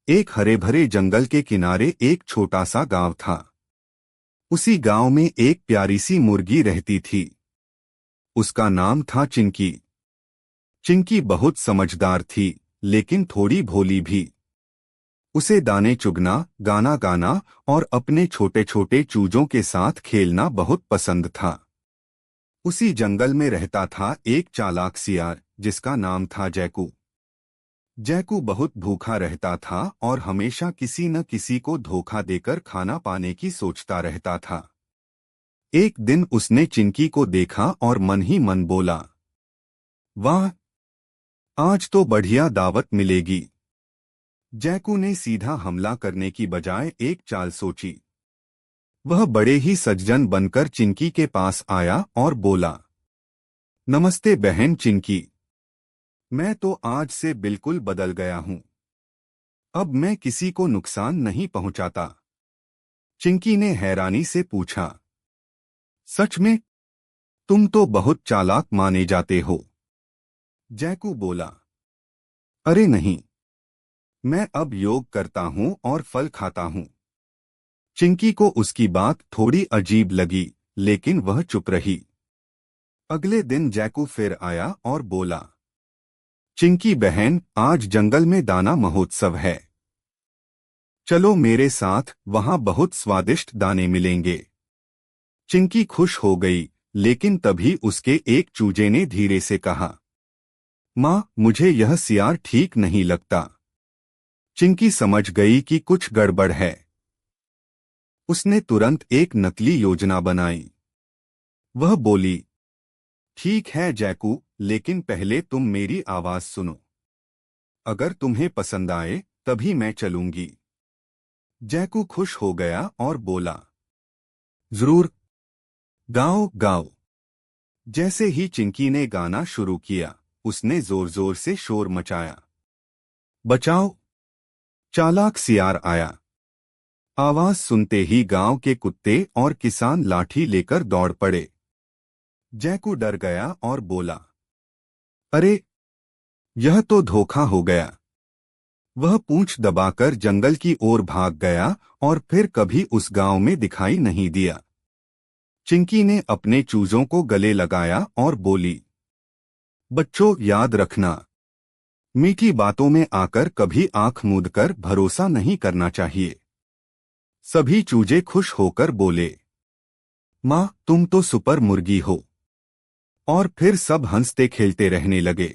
एक हरे भरे जंगल के किनारे एक छोटा सा गांव था। उसी गांव में एक प्यारी सी मुर्गी रहती थी। उसका नाम था चिंकी। चिंकी बहुत समझदार थी, लेकिन थोड़ी भोली भी। उसे दाने चुगना, गाना गाना और अपने छोटे छोटे चूजों के साथ खेलना बहुत पसंद था। उसी जंगल में रहता था एक चालाक सियार, जिसका नाम था जैकू। जैकू बहुत भूखा रहता था और हमेशा किसी न किसी को धोखा देकर खाना पाने की सोचता रहता था। एक दिन उसने चिंकी को देखा और मन ही मन बोला, वाह, आज तो बढ़िया दावत मिलेगी। जैकू ने सीधा हमला करने की बजाय एक चाल सोची। वह बड़े ही सज्जन बनकर चिंकी के पास आया और बोला, नमस्ते बहन चिंकी। मैं तो आज से बिल्कुल बदल गया हूँ। अब मैं किसी को नुकसान नहीं पहुंचाता। चिंकी ने हैरानी से पूछा, सच में? तुम तो बहुत चालाक माने जाते हो। जैकू बोला, अरे नहीं, मैं अब योग करता हूँ और फल खाता हूँ। चिंकी को उसकी बात थोड़ी अजीब लगी, लेकिन वह चुप रही। अगले दिन जैकू फिर आया और बोला, चिंकी बहन, आज जंगल में दाना महोत्सव है। चलो मेरे साथ, वहां बहुत स्वादिष्ट दाने मिलेंगे। चिंकी खुश हो गई, लेकिन तभी उसके एक चूजे ने धीरे से कहा, माँ, मुझे यह सियार ठीक नहीं लगता। चिंकी समझ गई कि कुछ गड़बड़ है। उसने तुरंत एक नकली योजना बनाई। वह बोली, ठीक है जैकू, लेकिन पहले तुम मेरी आवाज सुनो। अगर तुम्हें पसंद आए तभी मैं चलूंगी। जैकू खुश हो गया और बोला, जरूर, गाओ गाओ। जैसे ही चिंकी ने गाना शुरू किया, उसने जोर जोर से शोर मचाया। बचाओ! चालाक सियार आया। आवाज सुनते ही गांव के कुत्ते और किसान लाठी लेकर दौड़ पड़े। जैकू डर गया और बोला, अरे, यह तो धोखा हो गया। वह पूंछ दबाकर जंगल की ओर भाग गया और फिर कभी उस गांव में दिखाई नहीं दिया। चिंकी ने अपने चूजों को गले लगाया और बोली, बच्चों, याद रखना, मीठी बातों में आकर कभी आंख मूंदकर भरोसा नहीं करना चाहिए। सभी चूजे खुश होकर बोले, माँ, तुम तो सुपर मुर्गी हो। और फिर सब हंसते खेलते रहने लगे।